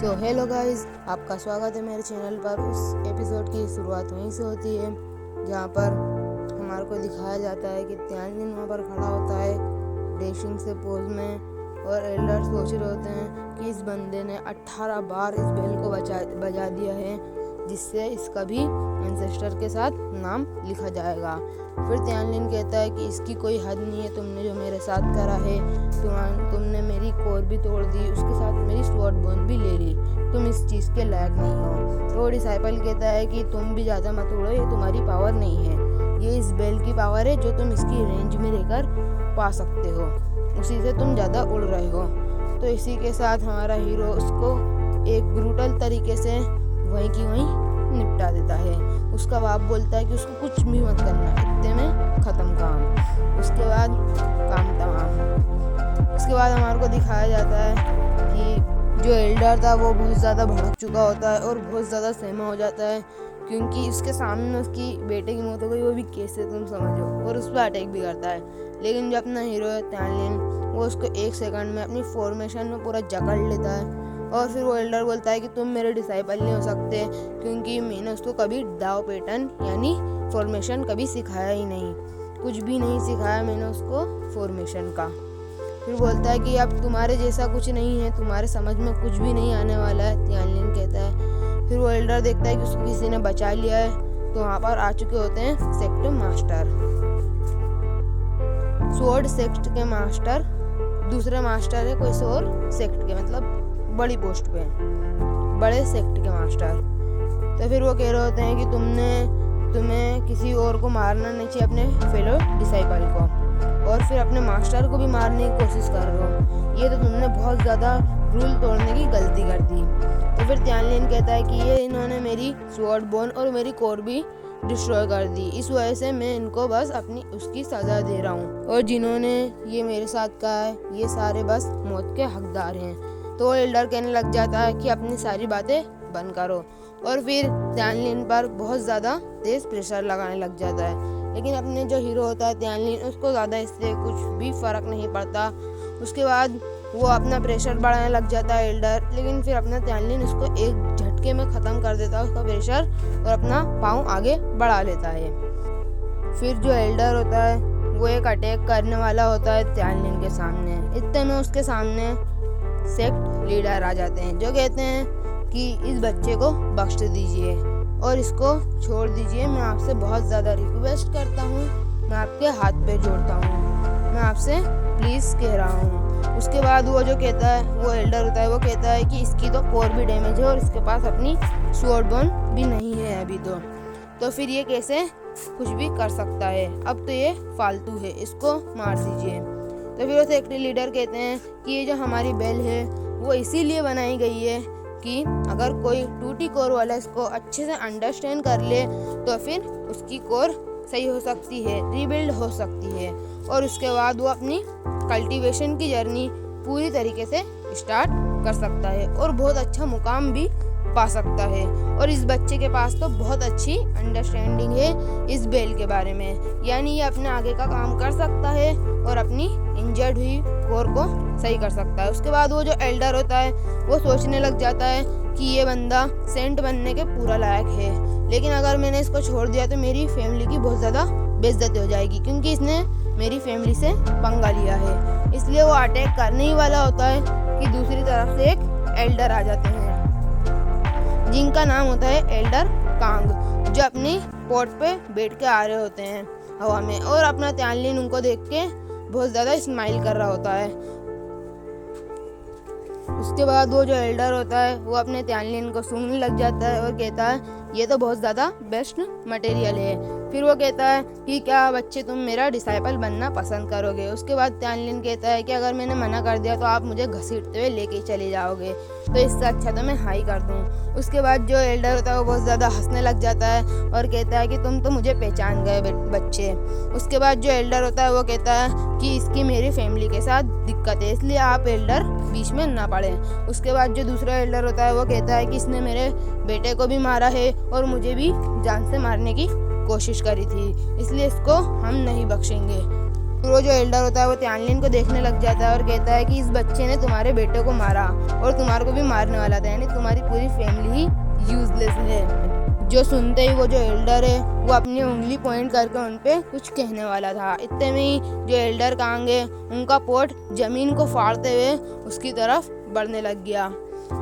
Hello guys, आपका स्वागत है मेरे चैनल पर। उस एपिसोड की शुरुआत वहीं से होती है जहाँ पर हमारे को दिखाया जाता है कि त्यानलिन वहाँ पर खड़ा होता है डेशिंग से पोज में, और एल्डर सोच रहे होते हैं कि इस बंदे ने 18 बार इस बेल को बजा दिया है, जिससे इसका भी एंसेस्टर के साथ नाम लिखा जाएगा। फिर त्यानलिन कहता है कि इसकी कोई हद नहीं है, तुमने जो मेरे साथ करा है, तुमने मेरी कोर भी तोड़ दी, उसके साथ मेरी स्वॉर्ड बोन भी ले ली, तुम इस चीज़ के लायक नहीं हो। तो डिसाइपल कहता है कि तुम भी ज़्यादा मत उड़ो, ये तुम्हारी पावर नहीं है, ये इस बेल की पावर है जो तुम इसकी रेंज में रहकर पा सकते हो, उसी से तुम ज़्यादा उड़ रहे हो। तो इसी के साथ हमारा हीरो उसको एक ब्रूटल तरीके से वहीं की वहीं निपटा देता है। उसका बाप बोलता है कि उसको कुछ भी मत करना, इतने में ख़त्म काम। उसके बाद काम तमाम। उसके बाद हमारे को दिखाया जाता है कि जो एल्डर था वो बहुत ज़्यादा भड़क चुका होता है और बहुत ज़्यादा सहमा हो जाता है, क्योंकि उसके सामने उसकी बेटे की मौत हो गई, वो भी कैसे तुम समझो, और उस पर अटैक भी करता है। लेकिन जो अपना हीरो है त्यानलिन, वो उसको 1 सेकंड में अपनी फॉर्मेशन में पूरा जकड़ लेता है। और फिर वो एल्डर बोलता है कि तुम मेरे डिसाइपल नहीं हो सकते, क्योंकि मैंने उसको कभी दाव पैटर्न यानी फॉर्मेशन कभी सिखाया ही नहीं, कुछ भी नहीं सिखाया मैंने उसको फॉर्मेशन का। फिर बोलता है कि अब तुम्हारे जैसा कुछ नहीं है, तुम्हारे समझ में कुछ भी नहीं आने वाला है, त्यानलिन कहता है। फिर वो एल्डर देखता है कि उसको किसी ने बचा लिया है, तो वहाँ पर आ चुके होते हैं सेक्ट मास्टर, स्वॉर्ड सेक्ट के मास्टर, दूसरे मास्टर है कोई और सेक्ट के, मतलब बड़ी पोस्ट पे, बड़े सेक्ट के मास्टर। तो फिर वो कह रहे होते हैं कि तुम्हें किसी और को मारना नहीं चाहिए, अपने फेलो डिसाइपल को, और फिर अपने मास्टर को भी मारने की कोशिश कर रहे हो, ये तो तुमने बहुत ज़्यादा रूल तोड़ने की गलती कर दी। तो फिर त्यानलिन कहता है कि ये इन्होंने मेरी स्वॉर्ड बोन और मेरी कोर भी डिस्ट्रॉय कर दी, इस वजह से मैं इनको बस उसकी सज़ा दे रहा हूँ, और जिन्होंने ये मेरे साथ कहा है ये सारे बस मौत के हकदार हैं। तो एल्डर कहने लग जाता है कि अपनी सारी बातें बंद करो, और फिर त्यानलिन पर बहुत ज़्यादा तेज़ प्रेशर लगाने लग जाता है। लेकिन अपने जो हीरो होता है त्यानलिन, उसको ज़्यादा इससे कुछ भी फ़र्क नहीं पड़ता। उसके बाद वो अपना प्रेशर बढ़ाने लग जाता है एल्डर, लेकिन फिर अपना त्यानलिन उसको एक झटके में ख़त्म कर देता है उसका प्रेशर, और अपना पाँव आगे बढ़ा लेता है। फिर जो एल्डर होता है वो एक अटैक करने वाला होता है त्यानलिन के सामने। इतने में उसके सामने सेक्ट लीडर आ जाते हैं, जो कहते हैं कि इस बच्चे को बख्श दीजिए और इसको छोड़ दीजिए, मैं आपसे बहुत ज़्यादा रिक्वेस्ट करता हूँ, मैं आपके हाथ पे जोड़ता हूँ, मैं आपसे प्लीज़ कह रहा हूँ। उसके बाद वो जो कहता है, वो एल्डर होता है, वो कहता है कि इसकी तो कोर भी डैमेज है और इसके पास अपनी स्वॉर्ड बोन भी नहीं है अभी तो फिर ये कैसे कुछ भी कर सकता है, अब तो ये फालतू है, इसको मार दीजिए। तो फिर वो सेक्ट लीडर कहते हैं कि ये जो हमारी बेल है वो इसीलिए बनाई गई है कि अगर कोई टूटी कोर वाला इसको अच्छे से अंडरस्टैंड कर ले तो फिर उसकी कोर सही हो सकती है, रीबिल्ड हो सकती है, और उसके बाद वो अपनी कल्टीवेशन की जर्नी पूरी तरीके से स्टार्ट कर सकता है और बहुत अच्छा मुकाम भी पा सकता है। और इस बच्चे के पास तो बहुत अच्छी अंडरस्टैंडिंग है इस बेल के बारे में, यानी ये अपने आगे का काम कर सकता है और अपनी इंजर्ड हुई कोर को सही कर सकता है। उसके बाद वो जो एल्डर होता है वो सोचने लग जाता है कि ये बंदा सेंट बनने के पूरा लायक है, लेकिन अगर मैंने इसको छोड़ दिया तो मेरी फैमिली की बहुत ज़्यादा बेइज्जती हो जाएगी, क्योंकि इसने मेरी फैमिली से पंगा लिया है। इसलिए वो अटैक करने ही वाला होता है कि दूसरी तरफ से एक एल्डर आ जाते हैं, जिनका नाम होता है एल्डर कांग, जो अपनी पोर्ट पे बैठ के आ रहे होते हैं हवा में, और अपना त्यानलिन उनको देख के बहुत ज़्यादा स्माइल कर रहा होता है। उसके बाद वो जो एल्डर होता है वो अपने त्यानलिन को सूंघने लग जाता है और कहता है ये तो बहुत ज़्यादा बेस्ट मटेरियल है। फिर वो कहता है कि क्या बच्चे तुम मेरा डिसाइपल बनना पसंद करोगे। उसके बाद त्यानलिन कहता है कि अगर मैंने मना कर दिया तो आप मुझे घसीटते हुए लेके चले जाओगे, तो इससे अच्छा तो मैं हाई कर दूँ। उसके बाद जो एल्डर होता है वो बहुत ज़्यादा हंसने लग जाता है और कहता है कि तुम तो मुझे पहचान गए बच्चे। उसके बाद जो एल्डर होता है वो कहता है कि इसकी मेरी फैमिली के साथ दिक्कत है, इसलिए आप एल्डर बीच में ना पड़े। उसके बाद जो दूसरा एल्डर होता है वो कहता है कि इसने मेरे बेटे को भी मारा है और मुझे भी जान से मारने की कोशिश करी थी, इसलिए इसको हम नहीं बख्शेंगे। वो जो एल्डर होता है वो त्यानलिन को देखने लग जाता है और कहता है कि इस बच्चे ने तुम्हारे बेटे को मारा और तुम्हारे को भी मारने वाला था, यानी तुम्हारी पूरी फैमिली ही यूजलेस है। जो सुनते ही वो जो एल्डर है वो अपनी उंगली पॉइंट करके उन पे कुछ कहने वाला था। इतने में ही जो एल्डर कांग है उनका पोट जमीन को फाड़ते हुए उसकी तरफ बढ़ने लग गया,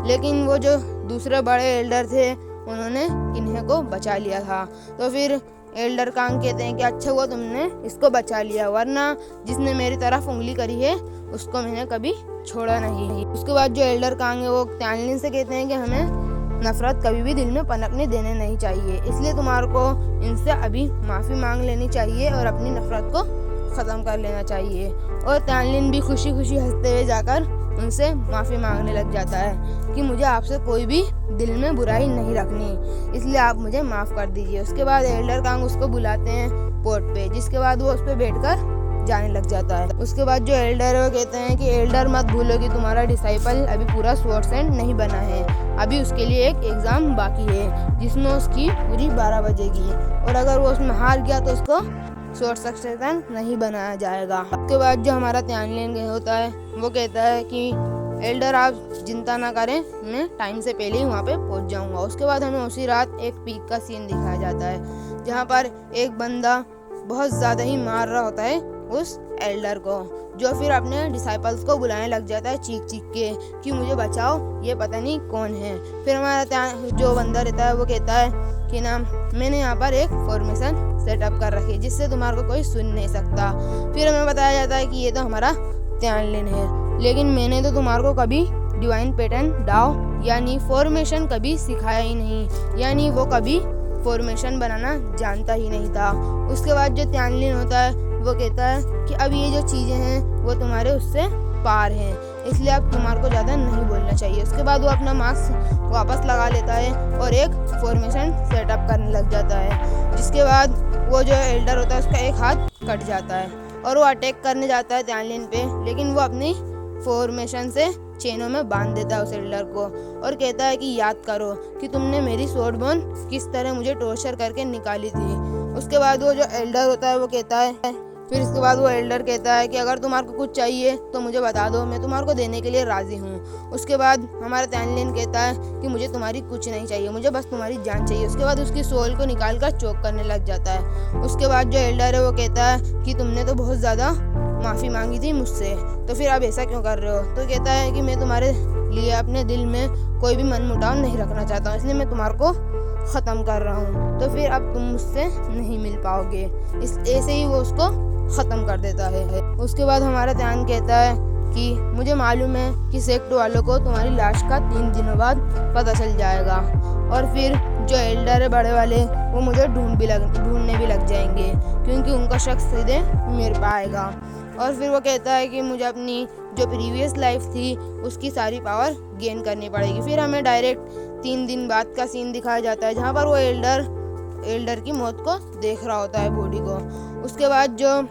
लेकिन वो जो दूसरे बड़े एल्डर थे उन्होंने इन्हें को बचा लिया था। तो फिर एल्डर कांग कहते हैं कि अच्छा हुआ तुमने इसको बचा लिया, वरना जिसने मेरी तरफ उंगली करी है उसको मैंने कभी छोड़ा नहीं। उसके बाद जो एल्डर कांग है वो त्यानलिन से कहते हैं कि हमें नफरत कभी भी दिल में पनपने देने नहीं चाहिए, इसलिए तुम्हारे को इनसे अभी माफ़ी मांग लेनी चाहिए और अपनी नफरत को ख़त्म कर लेना चाहिए। और त्यानलिन भी खुशी खुशी हंसते हुए जाकर उनसे माफ़ी मांगने लग जाता है कि मुझे आपसे कोई भी दिल में बुराई नहीं रखनी, इसलिए आप मुझे माफ़ कर दीजिए। उसके बाद एल्डर कांग उसको बुलाते हैं पोर्ट पे, जिसके बाद वो उस पर बैठकर जाने लग जाता है। उसके बाद जो एल्डर है वो कहते हैं कि एल्डर मत भूलो कि तुम्हारा डिसाइपल अभी पूरा स्वॉर्डसैंड नहीं बना है, अभी उसके लिए एक एग्ज़ाम बाकी है जिसमें उसकी पूरी 12 बजेगी और अगर वो उसमें हार गया तो उसको स्वॉर्ड सक्सेसन नहीं बनाया जाएगा। उसके बाद जो हमारा त्यानलिन होता है वो कहता है कि एल्डर आप चिंता ना करें, मैं टाइम से पहले ही वहाँ पे पहुँच जाऊँगा। उसके बाद हमें उसी रात एक पीक का सीन दिखाया जाता है जहाँ पर एक बंदा बहुत ज़्यादा ही मार रहा होता है उस एल्डर को, जो फिर अपने डिसाइपल्स को बुलाने लग जाता है चीख चीख के कि मुझे बचाओ, ये पता नहीं कौन है। फिर हमारा जो बंदा रहता है वो कहता है कि ना मैंने यहाँ पर एक फॉर्मेशन सेटअप कर रखी है जिससे तुम्हारे को कोई सुन नहीं सकता। फिर हमें बताया जाता है कि ये तो हमारा त्यानलिन है, लेकिन मैंने तो तुम्हारे को कभी डिवाइन पैटर्न डाओ यानी फॉर्मेशन कभी सिखाया ही नहीं, यानी वो कभी फॉर्मेशन बनाना जानता ही नहीं था। उसके बाद जो त्यानलिन होता है वो कहता है कि अब ये जो चीज़ें हैं वो तुम्हारे उससे पार हैं, इसलिए अब तुम्हारे को ज़्यादा नहीं बोलना चाहिए। उसके बाद वो अपना मास्क वापस लगा लेता है और एक फॉर्मेशन सेटअप करने लग जाता है, जिसके बाद वो जो एल्डर होता है उसका एक हाथ कट जाता है और वो अटैक करने जाता है त्यानलिन पे, लेकिन वो अपनी फॉर्मेशन से चेनों में बांध देता है उस एल्डर को और कहता है कि याद करो कि तुमने मेरी स्वॉर्ड बोन किस तरह मुझे टॉर्चर करके निकाली थी। उसके बाद वो जो एल्डर होता है वो कहता है फिर इसके बाद वो एल्डर कहता है कि अगर तुम्हारे को कुछ चाहिए तो मुझे बता दो, मैं तुम्हारे को देने के लिए राज़ी हूँ। उसके बाद हमारा त्यानलिन कहता है कि मुझे तुम्हारी कुछ नहीं चाहिए, मुझे बस तुम्हारी जान चाहिए। उसके बाद उसकी सोल को निकाल कर चोक करने लग जाता है। उसके बाद जो एल्डर है वो कहता है कि तुमने तो बहुत ज़्यादा माफ़ी मांगी थी मुझसे, तो फिर अब ऐसा क्यों कर रहे हो। तो कहता है कि मैं तुम्हारे लिए अपने दिल में कोई भी मनमुटाव नहीं रखना चाहता हूँ, इसलिए मैं तुम्हारे को ख़त्म कर रहा हूँ, तो फिर अब तुम मुझसे नहीं मिल पाओगे। इस ऐसे ही वो उसको ख़त्म कर देता है। उसके बाद हमारा त्यान कहता है कि मुझे मालूम है कि सेक्ट वालों को तुम्हारी लाश का 3 दिनों बाद पता चल जाएगा और फिर जो एल्डर है बड़े वाले वो मुझे ढूंढने भी लग जाएंगे, क्योंकि उनका शक सीधे मेरे पे आएगा। और फिर वो कहता है कि मुझे अपनी जो प्रीवियस लाइफ थी उसकी सारी पावर गेन करनी पड़ेगी। फिर हमें डायरेक्ट 3 दिन बाद का सीन दिखाया जाता है जहाँ पर वो एल्डर की मौत को देख रहा होता है, बॉडी को। उसके बाद जो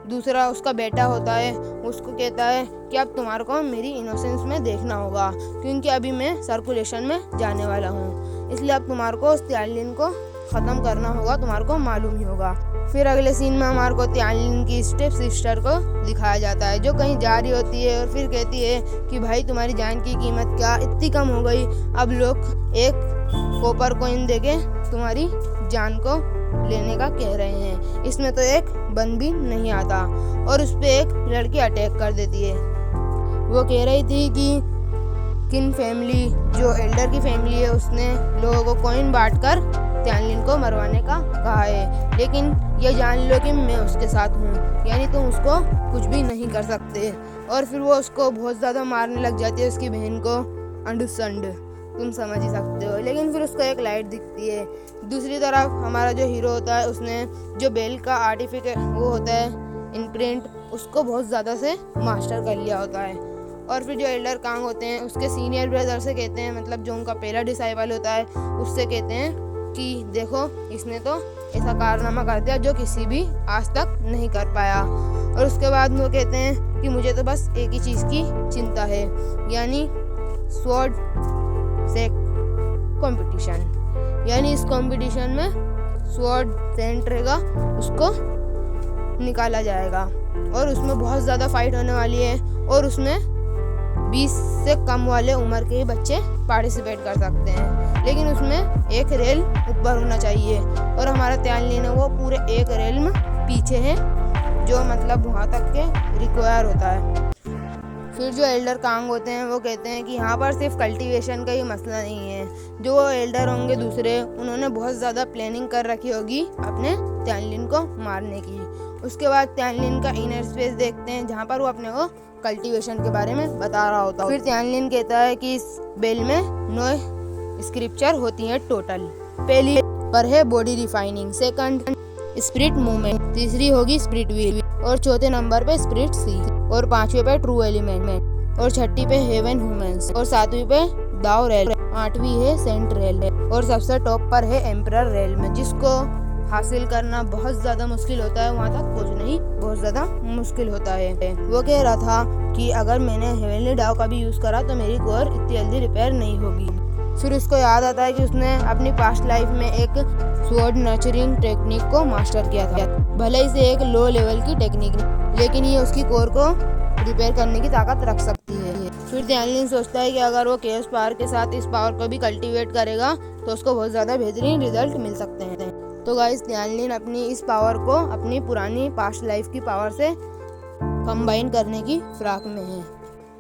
दूसरा उसका बेटा होता है उसको कहता है कि अब तुम्हारे को मेरी इनोसेंस में देखना होगा, क्योंकि अभी मैं सर्कुलेशन में जाने वाला हूँ, इसलिए अब तुम्हारे को उस त्यानलिन को ख़त्म करना होगा, तुम्हारे को मालूम ही होगा। फिर अगले सीन में हमारे को त्यानलिन की स्टेप सिस्टर को दिखाया जाता है जो कहीं जा रही होती है और फिर कहती है कि भाई तुम्हारी जान की कीमत क्या इतनी कम हो गई, अब लोग एक कॉपर कॉइन देके तुम्हारी जान को लेने का कह रहे हैं। इसमें तो एक बन भी नहीं आता और उस पर एक लड़की अटैक कर देती है। वो कह रही थी कि किन फैमिली जो एल्डर की फैमिली है उसने लोगों को कॉइन बांटकर त्यानलिन को मरवाने का कहा है, लेकिन ये जान लो कि मैं उसके साथ हूँ, यानी तुम उसको कुछ भी नहीं कर सकते। और फिर वो उसको बहुत ज़्यादा मारने लग जाती है, उसकी बहन को अंडरस्टैंड, तुम समझ ही सकते हो। लेकिन फिर उसको एक लाइट दिखती है। दूसरी तरफ हमारा जो हीरो होता है उसने जो बेल का आर्टिफिकेट वो होता है इम्प्रिंट उसको बहुत ज़्यादा से मास्टर कर लिया होता है। और फिर जो एल्डर कांग होते हैं उसके सीनियर ब्रदर से कहते हैं, मतलब जो उनका पहला डिसाइपल होता है उससे कहते हैं कि देखो इसने तो ऐसा कारनामा कर दिया जो किसी भी आज तक नहीं कर पाया। और उसके बाद वो कहते हैं कि मुझे तो बस एक ही चीज़ की चिंता है, यानी स्वॉर्ड सेक्ट कंपटीशन, यानी इस कंपटीशन में स्वॉर्ड सेंट रहेगा उसको निकाला जाएगा। और उसमें बहुत ज़्यादा फाइट होने वाली है और उसमें 20 से कम वाले उम्र के बच्चे पार्टिसिपेट कर सकते हैं। लेकिन उसमें एक रेल ऊपर होना चाहिए और हमारा त्यानलिन है वो पूरे एक रेल में पीछे है, जो मतलब वहाँ तक के रिक्वायर होता है। फिर जो एल्डर कांग होते हैं वो कहते हैं कि यहाँ पर सिर्फ कल्टीवेशन का ही मसला नहीं है, जो वो एल्डर होंगे दूसरे उन्होंने बहुत ज़्यादा प्लानिंग कर रखी होगी अपने त्यानलिन को मारने की। उसके बाद त्यानलिन का इनर स्पेस देखते हैं जहाँ पर वो अपने को कल्टीवेशन के बारे में बता रहा होता है। फिर त्यानलिन कहता है कि इस बेल में 9 स्क्रिप्चर होती हैं टोटल। पहली पर है body refining, second spirit movement, तीसरी होगी स्पिरिट व्हील और चौथे नंबर पे स्पिरिट सी और पांचवे पे ट्रू एलिमेंट और छठी पे हेवन ह्यूमंस और सातवीं पे दाव रेल, आठवीं है सेंट रेल और सबसे टॉप पर है एम्परर रेल में, जिसको हासिल करना बहुत ज्यादा मुश्किल होता है। वहाँ तक पहुँचना ही बहुत ज्यादा मुश्किल होता है। वो कह रहा था कि अगर मैंने हेवनली डाव का भी यूज करा तो मेरी कोर इतनी जल्दी रिपेयर नहीं होगी। फिर उसको याद आता है कि उसने अपनी पास्ट लाइफ में एक स्वॉर्ड नर्चरिंग टेक्निक को मास्टर किया था, भले ही से एक लो लेवल की टेक्निक, लेकिन ये उसकी कोर को रिपेयर करने की ताकत रख सकती है। फिर त्यानलिन सोचता है कि अगर वो केओस पावर के साथ इस पावर को भी कल्टीवेट करेगा तो उसको बहुत ज़्यादा बेहतरीन रिजल्ट मिल सकते हैं। तो गाइस त्यानलिन अपनी इस पावर को अपनी पुरानी पास्ट लाइफ की पावर से कंबाइन करने की फिराक में है।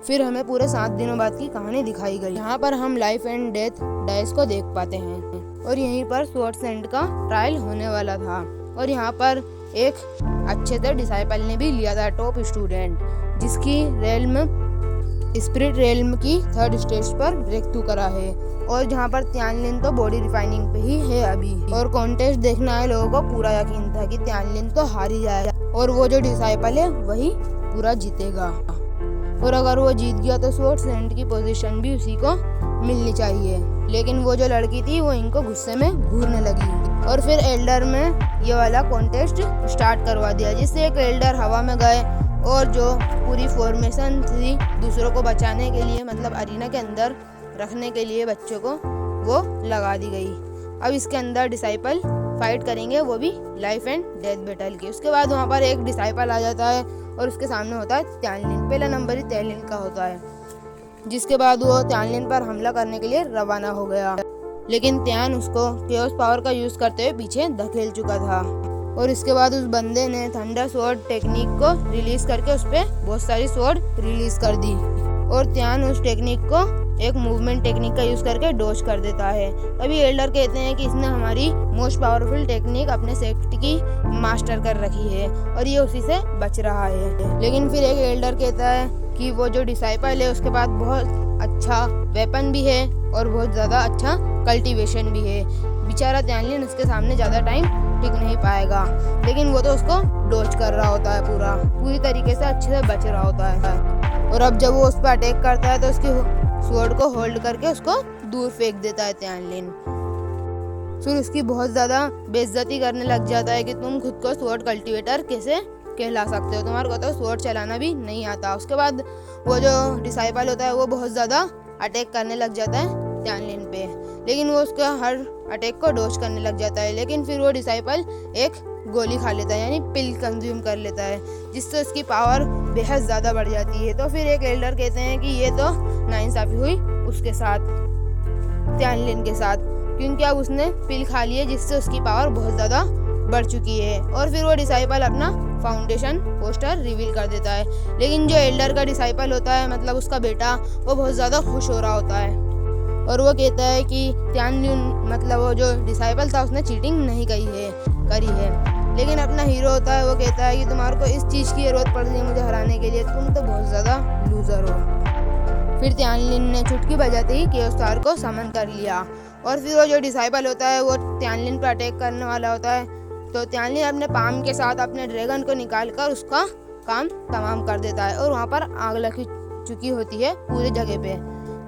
फिर हमें पूरे 7 दिनों बाद की कहानी दिखाई गई। यहाँ पर हम लाइफ एंड डेथ डाइस को देख पाते हैं और यहीं पर स्वॉर्ड्स एंड का ट्रायल होने वाला था और यहाँ पर एक अच्छे से डिसाइपल ने भी लिया था, टॉप स्टूडेंट, जिसकी रेल्म स्पिरिट रेल्म की 3rd स्टेज पर ब्रेक थ्रू करा है। और जहाँ पर त्यानलिन तो बॉडी रिफाइनिंग पे ही है अभी और कॉन्टेस्ट देखने आए लोगों को पूरा यकीन था कि त्यानलिन तो हार ही जाएगा और वो जो डिसाइपल है वही पूरा जीतेगा और अगर वो जीत गया तो स्वॉर्ड्स एंड की पोजीशन भी उसी को मिलनी चाहिए। लेकिन वो जो लड़की थी वो इनको गुस्से में घूरने लगी और फिर एल्डर में ये वाला कॉन्टेस्ट स्टार्ट करवा दिया, जिससे एक एल्डर हवा में गए और जो पूरी फॉर्मेशन थी दूसरों को बचाने के लिए, मतलब अरीना के अंदर रखने के लिए बच्चों को, वो लगा दी गई। अब इसके अंदर डिसाइपल फाइट करेंगे, वो भी लाइफ एंड डेथ बैटल की। उसके बाद वहाँ पर एक डिसाइपल आ जाता है और उसके सामने होता है त्यानलिन। पहला नंबर ही त्यानलिन का होता है, जिसके बाद वो त्यानलिन पर हमला करने के लिए रवाना हो गया, लेकिन त्यान उसको केओस पावर का यूज करते हुए पीछे धकेल चुका था और इसके बाद उस बंदे ने थंडर स्वॉर्ड टेक्निक को रिलीज करके उस पर बहुत सारी स्वॉर्ड रिलीज कर दी और त्यान उस टेक्निक को एक मूवमेंट टेक्निक का यूज करके डॉज कर देता है। तभी एल्डर कहते हैं कि इसने हमारी मोस्ट पावरफुल टेक्निक अपने सेक्ट की मास्टर कर रखी है और ये उसी से बच रहा है। लेकिन फिर एक एल्डर कहता है कि वो जो डिसाइपल है उसके पास बहुत अच्छा वेपन भी है और बहुत ज़्यादा अच्छा कल्टीवेशन भी है। बेचारा त्यानलिन उसके सामने ज़्यादा टाइम टिक नहीं पाएगा, लेकिन वो तो उसको डॉज कर रहा होता है, पूरी तरीके से अच्छे से बच रहा होता है। और अब जब वो उस पर अटैक करता है तो उसकी स्वॉर्ड को होल्ड करके उसको दूर फेंक देता है त्यानलिन। फिर उसकी बहुत ज़्यादा बेइज्जती करने लग जाता है कि तुम खुद को स्वॉर्ड कल्टीवेटर कैसे कहला सकते हो, तुम्हारे को तो स्वॉर्ड चलाना भी नहीं आता। उसके बाद वो जो डिसाइपल होता है वो बहुत ज़्यादा अटैक करने लग जाता है त्यानलिन पे, लेकिन वो उसका हर अटैक को डॉज करने लग जाता है। लेकिन फिर वो डिसाइपल एक गोली खा लेता है, यानी पिल कंज्यूम कर लेता है, जिससे उसकी पावर बेहद ज़्यादा बढ़ जाती है। तो फिर एक एल्डर कहते हैं कि ये तो नाइंसाफ़ी हुई उसके साथ, त्यानलिन के साथ, क्योंकि अब उसने पिल खा ली है जिससे उसकी पावर बहुत ज़्यादा बढ़ चुकी है। और फिर वो डिसाइपल अपना फाउंडेशन पोस्टर रिवील कर देता है, लेकिन जो एल्डर का डिसाइपल होता है, मतलब उसका बेटा, वो बहुत ज़्यादा खुश हो रहा होता है और वो कहता है कि त्यानलिन, मतलब वो जो डिसाइपल था, उसने चीटिंग नहीं करी है। लेकिन अपना हीरो होता है वो कहता है कि तुम्हारे को इस चीज़ की ज़रूरत पड़ रही है मुझे हराने के लिए, तुम तो बहुत ज़्यादा लूज़र हो। फिर त्यानलिन ने चुटकी बजाते ही केओस स्टार को समन कर लिया और फिर वो जो डिसाइपल होता है वो त्यानलिन पर अटैक करने वाला होता है। तो त्यानलिन अपने पाम के साथ अपने ड्रैगन को निकाल कर उसका काम तमाम कर देता है और वहाँ पर आग लग चुकी होती है पूरी जगह पे।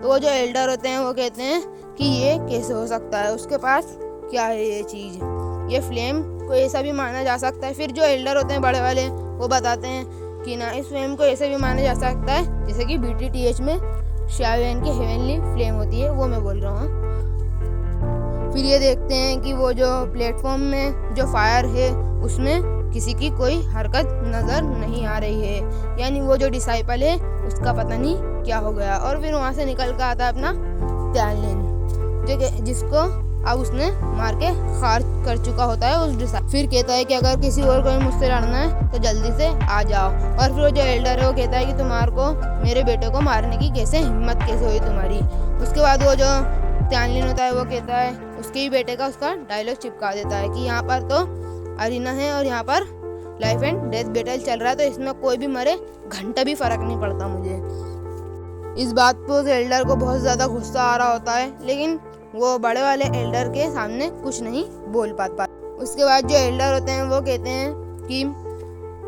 तो वो जो एल्डर होते हैं वो कहते हैं कि ये कैसे हो सकता है, उसके पास क्या है ये चीज़, ये फ्लेम को ऐसा भी माना जा सकता है। फिर जो एल्डर होते हैं बड़े वाले वो बताते हैं कि ना, इस फ्लेम को ऐसे भी माना जा सकता है जैसे कि BTTH में शाओलिन की हेवनली फ्लेम होती है, वो मैं बोल रहा हूँ। फिर ये देखते हैं कि वो जो प्लेटफॉर्म में जो फायर है उसमें किसी की कोई हरकत नजर नहीं आ रही है, यानी वो जो डिसाइपल है उसका पता नहीं क्या हो गया। और फिर वहां से निकल कर आता है अपना त्यानलिन, जिसको अब उसने मार के खार कर चुका होता है उस डिसाइपल। फिर कहता है कि अगर किसी और को मुझसे लड़ना है तो जल्दी से आ जाओ। और फिर वो जो एल्डर है वो कहता है कि तुम्हारे को मेरे बेटे को मारने की कैसे हिम्मत कैसे हुई तुम्हारी। उसके बाद वो जो त्यानलिन होता है वो कहता है उसके ही बेटे का उसका डायलॉग चिपका देता है कि यहाँ पर तो अरीना है और यहाँ पर लाइफ एंड डेथ बैटल चल रहा है, तो इसमें कोई भी मरे घंटा भी फर्क नहीं पड़ता मुझे। इस बात पर एल्डर को बहुत ज़्यादा गुस्सा आ रहा होता है, लेकिन वो बड़े वाले एल्डर के सामने कुछ नहीं बोल पाता। उसके बाद जो एल्डर होते हैं वो कहते हैं कि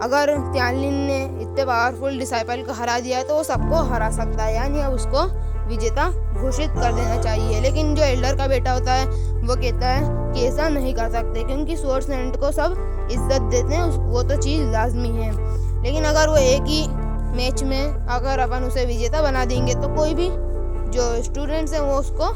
अगर त्यानलिन ने इतने पावरफुल डिसाइपल को हरा दिया है तो वो सबको हरा सकता है, यानी अब उसको विजेता घोषित कर देना चाहिए। लेकिन जो एल्डर का बेटा होता है वो कहता है कि ऐसा नहीं कर सकते, क्योंकि स्वॉर्ड सेंट को सब इज्जत देते हैं, वो तो चीज़ लाजमी है। लेकिन अगर वो एक ही मैच में अगर अपन उसे विजेता बना देंगे तो कोई भी जो स्टूडेंट्स हैं वो उसको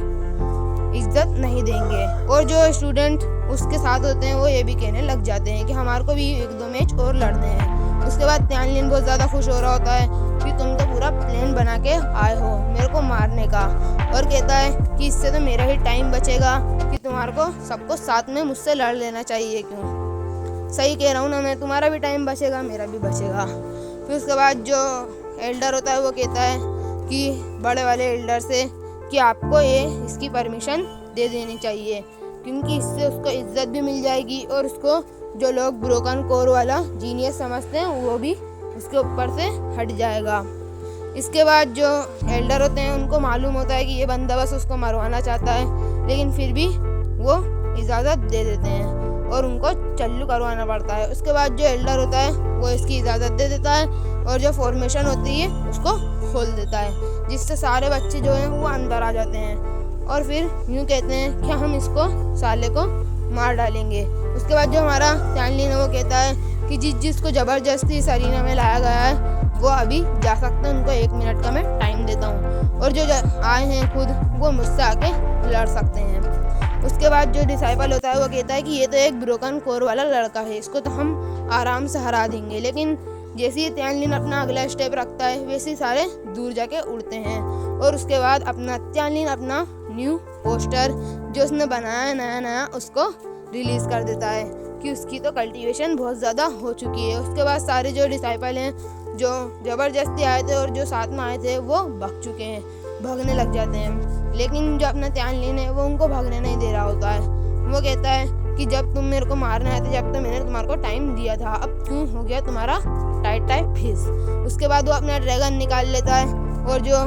इज्जत नहीं देंगे। और जो स्टूडेंट उसके साथ होते हैं वो ये भी कहने लग जाते हैं कि हमारे को भी 1-2 मैच और लड़ने हैं। उसके बाद त्यानलिन बहुत ज़्यादा खुश हो रहा होता है कि तुम तो पूरा प्लान बना के आए हो मेरे को मारने का, और कहता है कि इससे तो मेरा ही टाइम बचेगा कि तुम्हारे को सबको साथ में मुझसे लड़ लेना चाहिए। क्यों, सही कह रहा हूँ ना मैं, तुम्हारा भी टाइम बचेगा मेरा भी बचेगा। फिर उसके बाद जो एल्डर होता है वो कहता है कि बड़े वाले एल्डर से कि आपको ये इसकी परमिशन दे देनी चाहिए, क्योंकि इससे उसको इज्जत भी मिल जाएगी और उसको जो लोग ब्रोकन कोर वाला जीनियस समझते हैं वो भी उसके ऊपर से हट जाएगा। इसके बाद जो एल्डर होते हैं उनको मालूम होता है कि ये बंदा बस उसको मरवाना चाहता है, लेकिन फिर भी वो इजाज़त दे देते हैं और उनको चालू करवाना पड़ता है। उसके बाद जो एल्डर होता है वो इसकी इजाज़त दे देता है और जो फॉर्मेशन होती है उसको खोल देता है, जिससे सारे बच्चे जो हैं वो अंदर आ जाते हैं और फिर यूँ कहते हैं कि हम इसको साले को मार डालेंगे। उसके बाद जो हमारा त्यानलिन है वो कहता है कि जिसको ज़बरदस्ती इस अरीना में लाया गया है वो अभी जा सकते हैं, उनको 1 मिनट का मैं टाइम देता हूँ, और जो आए हैं खुद वो मुझसे आके लड़ सकते हैं। उसके बाद जो डिसाइपल होता है वो कहता है कि ये तो एक ब्रोकन कोर वाला लड़का है, इसको तो हम आराम से हरा देंगे। लेकिन जैसे ही त्यानलिन अपना अगला स्टेप रखता है वैसे ही सारे दूर जाके उड़ते हैं। और उसके बाद अपना त्यानलिन अपना न्यू पोस्टर जो उसने बनाया है नया उसको रिलीज कर देता है कि उसकी तो कल्टीवेशन बहुत ज़्यादा हो चुकी है। उसके बाद सारे जो डिसाइपल हैं जो ज़बरदस्ती आए थे और जो साथ में आए थे वो भाग चुके हैं, भागने लग जाते हैं। लेकिन जो अपना त्यानलिन है वो उनको भागने नहीं दे रहा होता है। वो कहता है कि जब तुम मेरे को मारने आए थे जब तो मैंने तुम्हारे को टाइम दिया था, अब क्यों हो गया तुम्हारा टाइट फिस। उसके बाद वो अपना ड्रैगन निकाल लेता है और जो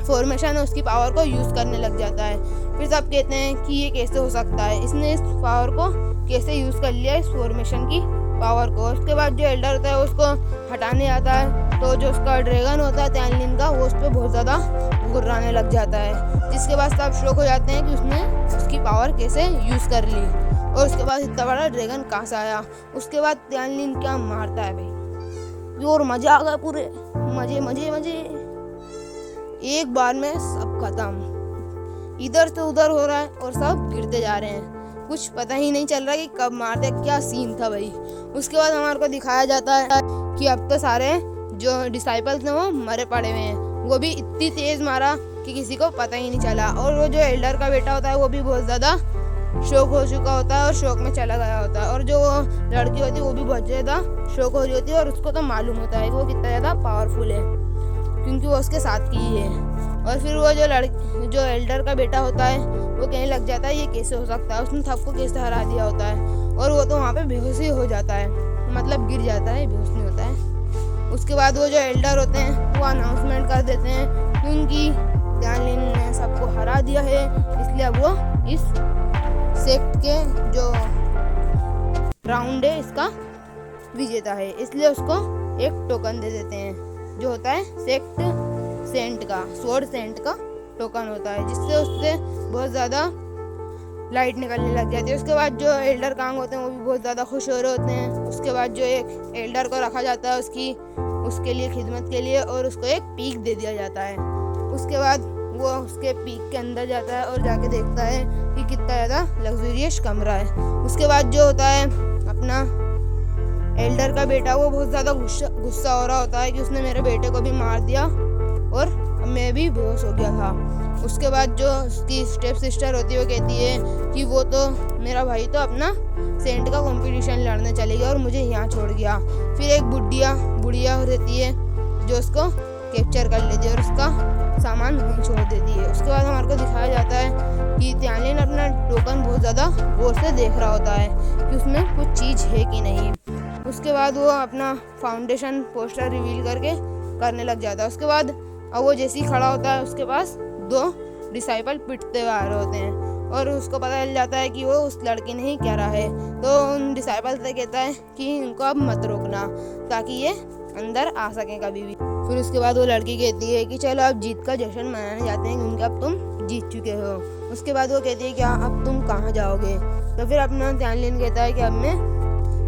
फॉर्मेशन है उसकी पावर को यूज़ करने लग जाता है। फिर सब कहते हैं कि ये कैसे हो सकता है, इसने इस पावर को कैसे यूज़ कर लिया इस फॉर्मेशन की पावर को। उसके बाद जो एल्डर होता है उसको हटाने आता है तो जो उसका ड्रैगन होता है त्यानलिन का वो उस पर बहुत ज़्यादा गुर्राने लग जाता है, जिसके बाद सब शौक हो जाते हैं कि उसने उसकी पावर कैसे यूज़ कर ली और उसके बाद इतना बड़ा ड्रैगन कहाँ से आया। उसके बाद त्यानलिन क्या मारता है भाई, और मज़ा आ गया, पूरे मज़े मज़े मज़े, एक बार में सब खत्म। इधर से उधर हो रहा है और सब गिरते जा रहे हैं, कुछ पता ही नहीं चल रहा कि कब मारते, क्या सीन था भाई। उसके बाद हमारे को दिखाया जाता है कि अब तो सारे जो डिसाइपल्स हैं वो मरे पड़े हुए हैं, वो भी इतनी तेज़ मारा कि किसी को पता ही नहीं चला। और वो जो एल्डर का बेटा होता है वो भी बहुत ज़्यादा शौक हो चुका होता है और शौक में चला गया होता है, और जो लड़की होती है वो भी बहुत ज़्यादा शौक हो रही होती है और उसको तो मालूम होता है कि वो कितना ज़्यादा पावरफुल है क्योंकि वो उसके साथ की ही है। और फिर वो जो एल्डर का बेटा होता है वो कहने लग जाता है ये कैसे हो सकता है, उसने सबको कैसे हरा दिया होता है, और वो तो वहाँ पे बेहोश ही हो जाता है, मतलब गिर जाता है, बेहोश नहीं होता है। उसके बाद वो जो एल्डर होते हैं वो अनाउंसमेंट कर देते हैं क्योंकि त्यानलिन ने सबको हरा दिया है, इसलिए अब वो इस सेक्ट के जो राउंड है इसका विजेता है, इसलिए उसको एक टोकन दे देते हैं जो होता है सेक्ट सेंट का, स्वॉर्ड सेंट का टोकन होता है, जिससे उससे बहुत ज़्यादा लाइट निकलने लग जाती है। उसके बाद जो एल्डर कांग होते हैं वो भी बहुत ज़्यादा खुश हो रहे होते हैं। उसके बाद जो एक एल्डर को रखा जाता है उसके लिए खिदमत के लिए, और उसको एक पीक दे दिया जाता है। उसके बाद वो उसके पीक के अंदर जाता है और जाके देखता है कि कितना ज़्यादा लग्जूरियस कमरा है। उसके बाद जो होता है अपना एल्डर का बेटा वो बहुत ज़्यादा गुस्सा हो रहा होता है कि उसने मेरे बेटे को भी मार दिया और मैं भी बेहोश हो गया था। उसके बाद जो उसकी स्टेप सिस्टर होती है वो कहती है कि वो तो मेरा भाई तो अपना सेंट का कंपटीशन लड़ने चले गया और मुझे यहाँ छोड़ गया। फिर एक बुढ़िया रहती है जो उसको कैप्चर कर लेती है और उसका सामान वहीं छोड़ देती है। उसके बाद हमारे को दिखाया जाता है कि त्यानलिन अपना टोकन बहुत ज़्यादा गौर से देख रहा होता है कि उसमें कुछ चीज़ है कि नहीं। उसके बाद वो अपना फाउंडेशन पोस्टर रिवील करने लग जाता है। उसके बाद अब वो जैसे ही खड़ा होता है उसके पास 2 डिसाइपल पिटते हुए आ रहे होते हैं और उसको पता चल जाता है कि वो उस लड़की ने ही कह रहा है। तो उन डिसाइपल से कहता है कि इनको अब मत रोकना ताकि ये अंदर आ सकें कभी भी। फिर उसके बाद वो लड़की कहती है कि चलो अब जीत का जश्न मनाने जाते हैं क्योंकि अब तुम जीत चुके हो। उसके बाद वो कहती है क्या अब तुम कहाँ जाओगे। तो फिर अपना त्यानलिन कहता है कि अब मैं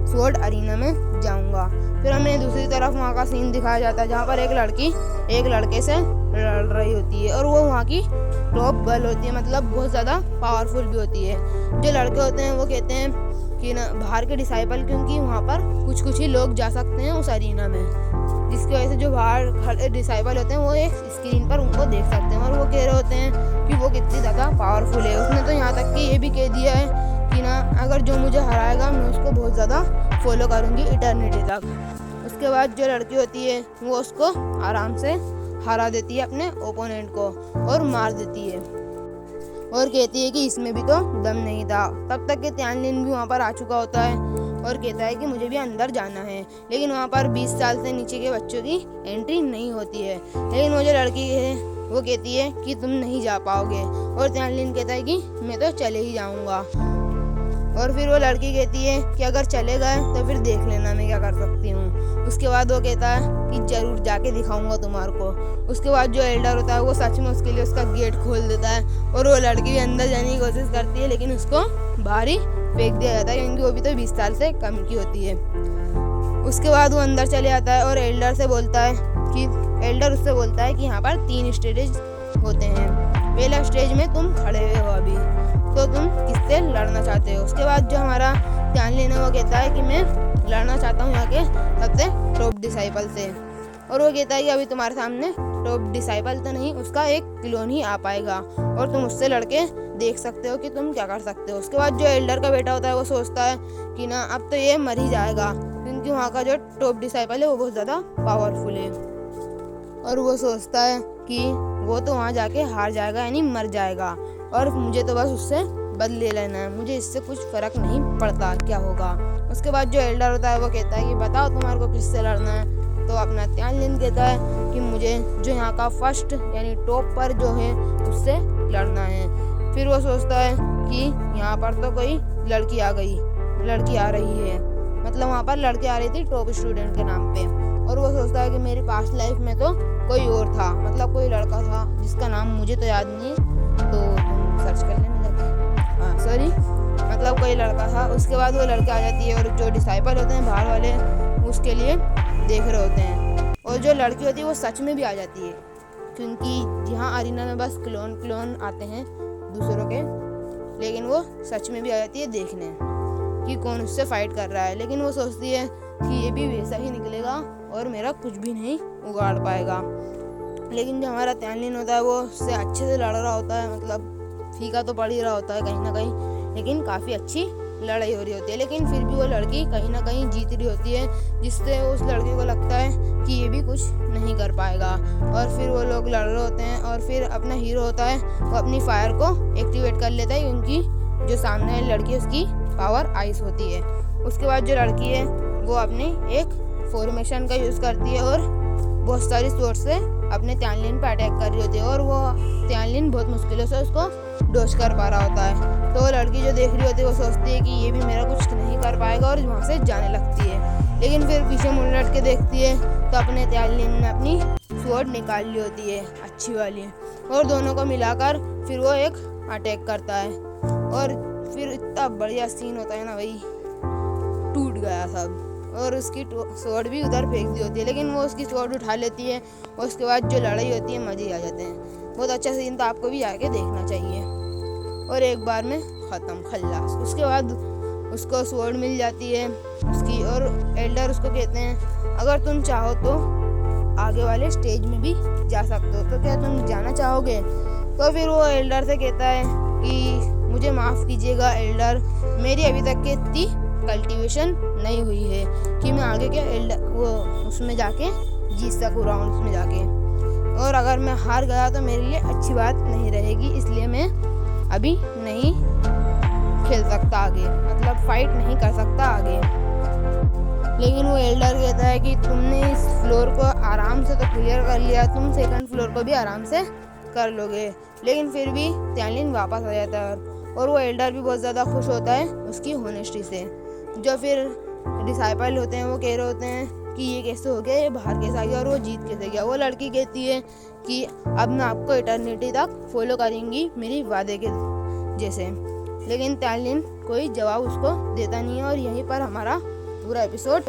स्वॉर्ड अरीना में जाऊंगा। फिर हमें दूसरी तरफ वहाँ का सीन दिखाया जाता है जहाँ पर एक लड़की एक लड़के से लड़ रही होती है और वो वहाँ की टॉप गर्ल होती है, मतलब बहुत ज़्यादा पावरफुल भी होती है। जो लड़के होते हैं वो कहते हैं कि ना बाहर के डिसाइपल, क्योंकि वहाँ पर कुछ ही लोग जा सकते हैं उस अरीना में, जिसकी वजह से जो बाहर खड़े डिसाइपल होते हैं वो एक स्क्रीन पर उनको देख सकते हैं और वो कह रहे होते हैं कि वो कितनी ज़्यादा पावरफुल है। उसने तो यहाँ तक कि ये भी कह दिया है कि ना अगर जो मुझे हराएगा मैं उसको बहुत ज़्यादा फॉलो करूँगी इटर्निटी तक। उसके बाद जो लड़की होती है वो उसको आराम से हरा देती है अपने ओपोनेंट को और मार देती है और कहती है कि इसमें भी तो दम नहीं था। तब तक के त्यानलिन भी वहाँ पर आ चुका होता है और कहता है कि मुझे भी अंदर जाना है, लेकिन वहाँ पर 20 साल से नीचे के बच्चों की एंट्री नहीं होती है। लेकिन वो जो लड़की है वो कहती है कि तुम नहीं जा पाओगे और त्यानलिन कहता है कि मैं तो चले ही जाऊँगा। और फिर वो लड़की कहती है कि अगर चले गए तो फिर देख लेना मैं क्या कर सकती हूँ। उसके बाद वो कहता है कि ज़रूर जाके दिखाऊंगा तुम्हारे को। उसके बाद जो एल्डर होता है वो सच में उसके लिए उसका गेट खोल देता है और वो लड़की भी अंदर जाने की कोशिश करती है, लेकिन उसको बाहर ही फेंक दिया जाता है क्योंकि वो भी तो 20 साल से कम की होती है। उसके बाद वो अंदर चले आता है और एल्डर उससे बोलता है कि यहाँ पर 3 स्टेज होते हैं। पहला स्टेज में तुम खड़े हुए हो अभी, तो तुम किससे लड़ना चाहते हो। उसके बाद जो हमारा त्यानलिन है वो कहता है कि मैं लड़ना चाहता हूँ यहाँ के सबसे टॉप डिसाइपल से, और वो कहता है कि अभी तुम्हारे सामने टॉप डिसाइपल तो नहीं, उसका एक क्लोन ही आ पाएगा और तुम उससे लड़के देख सकते हो कि तुम क्या कर सकते हो। उसके बाद जो एल्डर का बेटा होता है वो सोचता है कि ना अब तो ये मर ही जाएगा क्योंकि वहाँ का जो टॉप डिसाइपल है वो बहुत ज़्यादा पावरफुल है और वो सोचता है कि वो तो वहाँ जाके हार जाएगा यानी मर जाएगा और मुझे तो बस उससे बदले लेना है, मुझे इससे कुछ फ़र्क नहीं पड़ता क्या होगा। उसके बाद जो एल्डर होता है वो कहता है कि बताओ तुम्हारे को किससे लड़ना है। तो अपना त्यानलिन कहता है कि मुझे जो यहाँ का फर्स्ट यानी टॉप पर जो है उससे लड़ना है। फिर वो सोचता है कि यहाँ पर तो कोई लड़की आ रही है, मतलब वहाँ पर लड़की आ रही थी टॉप स्टूडेंट के नाम पे, और वो सोचता है कि मेरी पास्ट लाइफ में तो कोई और था, मतलब कोई लड़का था जिसका नाम मुझे तो याद नहीं है, तो तुम सर्च कर लेना जाके। हाँ सॉरी, मतलब कोई लड़का था। उसके बाद वो लड़की आ जाती है और जो डिसाइपल होते हैं बाहर वाले उसके लिए देख रहे होते हैं, और जो लड़की होती है वो सच में भी आ जाती है क्योंकि यहाँ अरीना में बस क्लोन आते हैं दूसरों के, लेकिन वो सच में भी आ जाती है देखने कि कौन उससे फाइट कर रहा है। लेकिन वो सोचती है कि ये भी वैसा ही निकलेगा और मेरा कुछ भी नहीं उगाड़ पाएगा। लेकिन जो हमारा त्यानलिन होता है वो उससे अच्छे से लड़ रहा होता है, मतलब फीका तो पड़ ही रहा होता है कहीं ना कहीं, लेकिन काफ़ी अच्छी लड़ाई हो रही होती है। लेकिन फिर भी वो लड़की कहीं ना कहीं जीत रही होती है, जिससे उस लड़की को लगता है कि ये भी कुछ नहीं कर पाएगा। और फिर वो लोग लड़ रहे होते हैं और फिर अपना हीरो होता है वो अपनी फायर को एक्टिवेट कर लेता है क्योंकि जो सामने वाली लड़की है उसकी पावर आइस होती है। उसके बाद जो लड़की है वो अपने एक फॉर्मेशन का यूज़ करती है और बहुत सारी सोर्स से अपने त्यानलिन पर अटैक कर रही होती है और वो त्यानलिन बहुत मुश्किलों से उसको डॉज कर पा रहा होता है। तो वो लड़की जो देख रही होती है वो सोचती है कि ये भी मेरा कुछ नहीं कर पाएगा और वहाँ से जाने लगती है। लेकिन फिर पीछे मुड़ लट के देखती है तो अपने त्यानलिन ने अपनी स्वॉर्ड निकाल ली होती है अच्छी वाली, और दोनों को मिलाकर फिर वो एक अटैक करता है और फिर इतना बढ़िया सीन होता है ना भाई, टूट गया सब, और उसकी स्वॉर्ड भी उधर फेंक दी होती है, लेकिन वो उसकी स्वॉर्ड उठा लेती है और उसके बाद जो लड़ाई होती है मज़े आ जाते हैं। बहुत अच्छा सीन, तो आपको भी आके देखना चाहिए। और एक बार में ख़त्म खल्लास। उसके बाद उसको स्वॉर्ड मिल जाती है उसकी, और एल्डर उसको कहते हैं अगर तुम चाहो तो आगे वाले स्टेज में भी जा सकते हो, तो क्या तुम जाना चाहोगे? तो फिर वो एल्डर से कहता है कि मुझे माफ़ कीजिएगा एल्डर, मेरी अभी तक के इतनी कल्टीवेशन नहीं हुई है कि मैं आगे के एल्डर वो उसमें जाके जीत सकूँ राउंड्स में जाके, और अगर मैं हार गया तो मेरे लिए अच्छी बात नहीं रहेगी, इसलिए मैं अभी नहीं खेल सकता आगे, मतलब फाइट नहीं कर सकता आगे। लेकिन वो एल्डर कहता है कि तुमने इस फ्लोर को आराम से तो क्लियर कर लिया, तुम सेकंड फ्लोर को भी आराम से कर लोगे। लेकिन फिर भी त्यानलिन वापस आ जाता है और वो एल्डर भी बहुत ज़्यादा खुश होता है उसकी होनेस्टी से। जो फिर डिसाइपल होते हैं वो कह रहे होते हैं कि ये कैसे हो गया, ये बाहर कैसे आ गया और वो जीत कैसे गया। वो लड़की कहती है कि अब मैं आपको इटर्निटी तक फॉलो करूँगी मेरी वादे के जैसे। लेकिन त्यानलिन कोई जवाब उसको देता नहीं है और यहीं पर हमारा पूरा एपिसोड